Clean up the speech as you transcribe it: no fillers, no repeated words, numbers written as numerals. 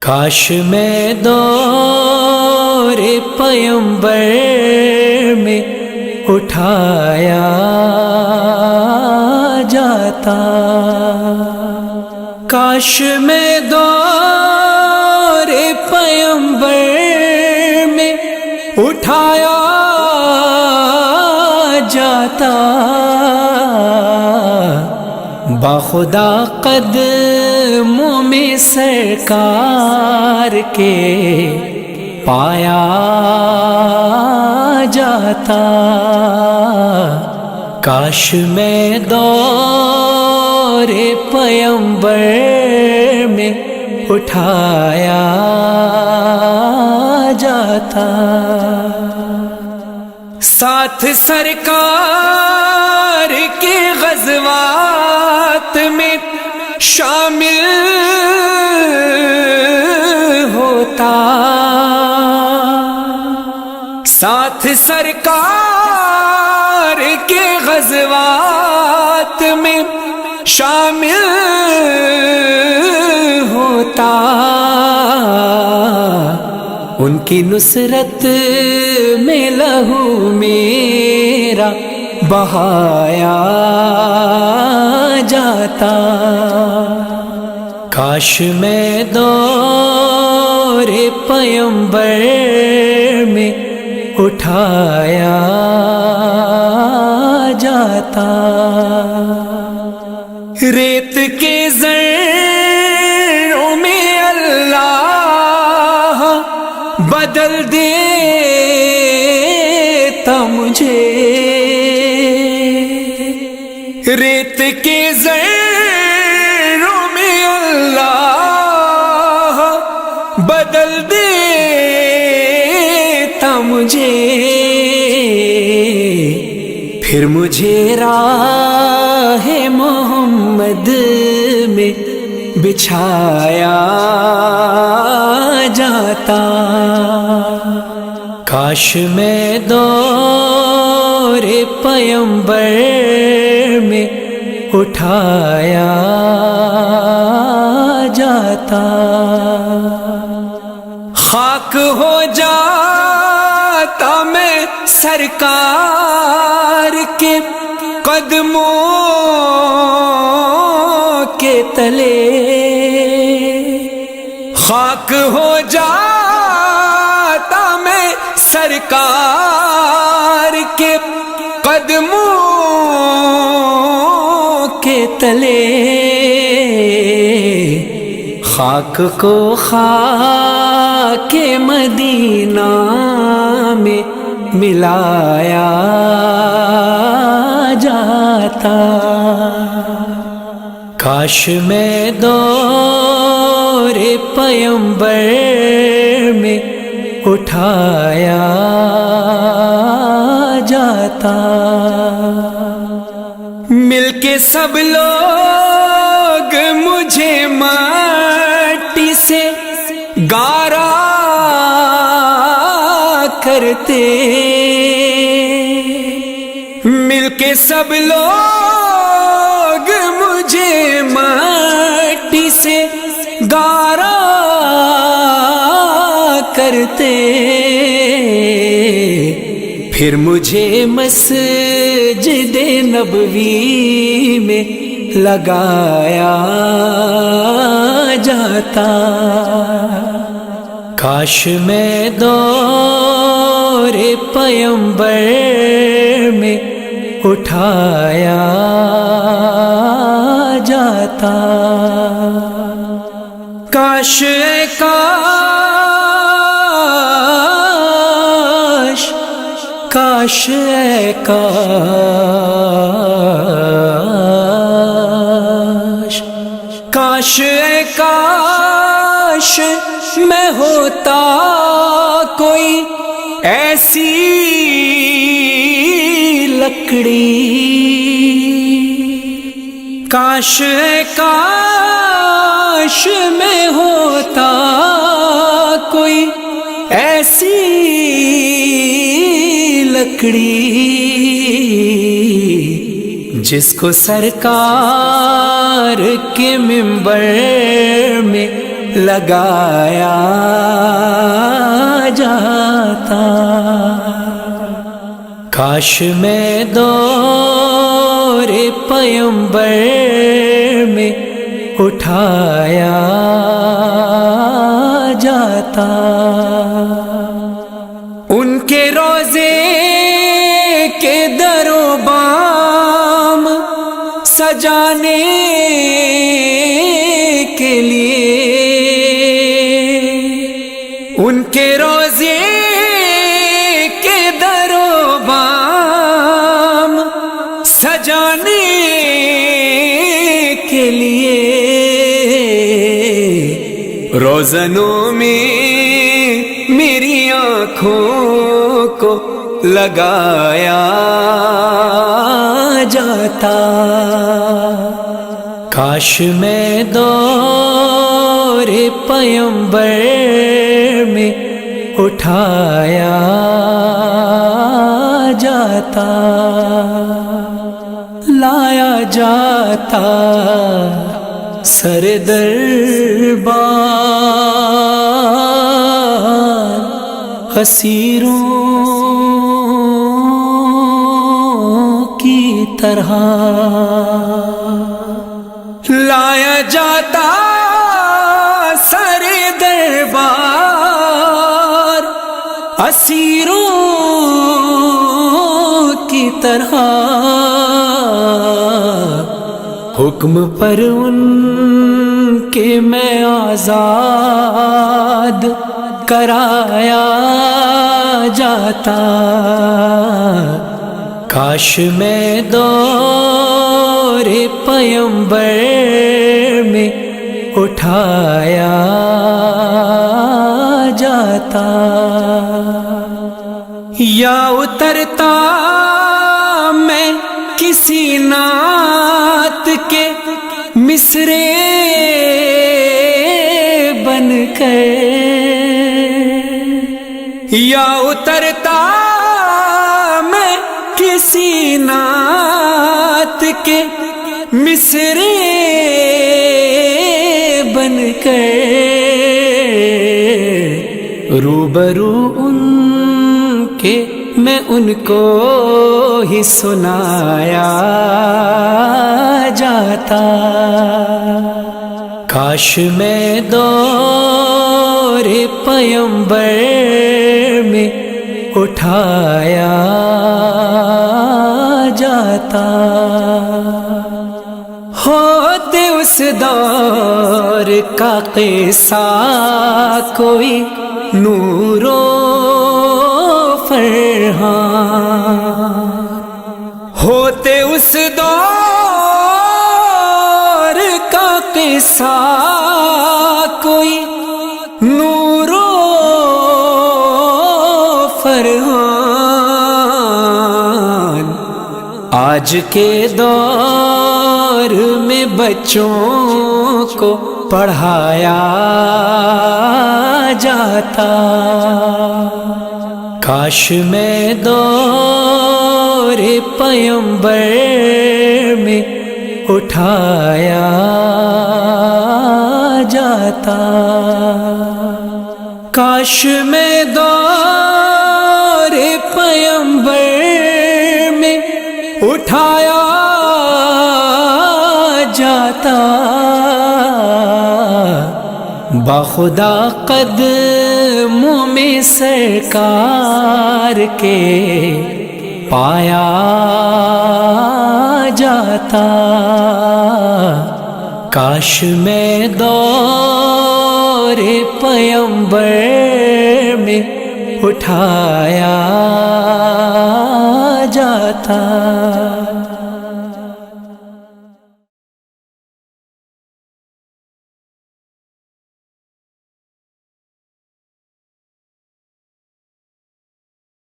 کاش میں دور پیمبر میں اٹھایا جاتا، کاش میں دور پیمبر میں اٹھایا جاتا، باخدا قدموں میں سرکار کے پایا جاتا، کاش میں دور پیمبر میں اٹھایا جاتا، ساتھ سرکار کے غزوات میں شامل ہوتا، ساتھ سرکار کے غزوات میں شامل ہوتا، ان کی نصرت میں لہو میرا بہایا جاتا، کاش میں دور پیمبر میں اٹھایا جاتا، ریت کے ذروں میں اللہ بدل دیتا مجھے، ریت کے ذروں میں اللہ بدل دیتا مجھے، پھر مجھے راہ محمد میں بچھایا جاتا، کاش میں دور پیمبر میں اٹھایا جاتا، خاک ہو جاتا میں سرکار کے قدموں کے تلے، خاک ہو جاتا میں سرکار کے قدموں کے تلے، خاک کو خاک مدینہ میں ملایا جاتا، کاش میں دور پیمبر میں اٹھایا جاتا، مل کے سب لوگ مجھے مٹی سے گارا کرتے، مل کے سب لوگ مجھے مٹی سے گارا کرتے، پھر مجھے مسجد نبوی میں لگایا جاتا، کاش میں دور پیمبر میں اٹھایا جاتا، کاش کاش کاش کاش کاش کاش میں ہوتا کوئی ایسی لکڑی، کاش کاش میں ہوتا کوئی ایسی لکڑی، جس کو سرکار کے منبر میں لگایا جاتا. کاش میں دور پیمبر میں اٹھایا جاتا. ان کے روزے کے در و بام سجانے کے لیے، ان کے روزے کے در و بام سجانے کے لیے روزنوں میں میری آنکھوں کو لگایا جاتا. کاش میں دور پیمبر میں اٹھایا جاتا. لایا جاتا سر دربار اسیروں کی طرح. لایا جاتا سر دربار اسیروں کی طرح. حکم پر ان کے میں آزاد کرایا جاتا. کاش میں دور پیمبر میں اٹھایا جاتا. یا اترتا میں کسی نعت کے مصرے بن کر، یا اترتا میں کسی نعت کے مصرے بن کر روبرو ان کے میں ان کو ہی سنایا جاتا. کاش میں دور پیمبر میں اٹھایا جاتا. ہوتے اس دور کا قصہ کوئی نور و فرحان، ہوتے اس دور کا قصہ کوئی نور و فرحان. آج کے دور میں بچوں کو پڑھایا جاتا. کاش میں دور پیمبر میں اٹھایا جاتا. کاش میں دور پیمبر میں اٹھایا جاتا. باخدا قدموں میں سرکار کے پایا جاتا. کاش میں دور پیمبر میں اٹھایا جاتا.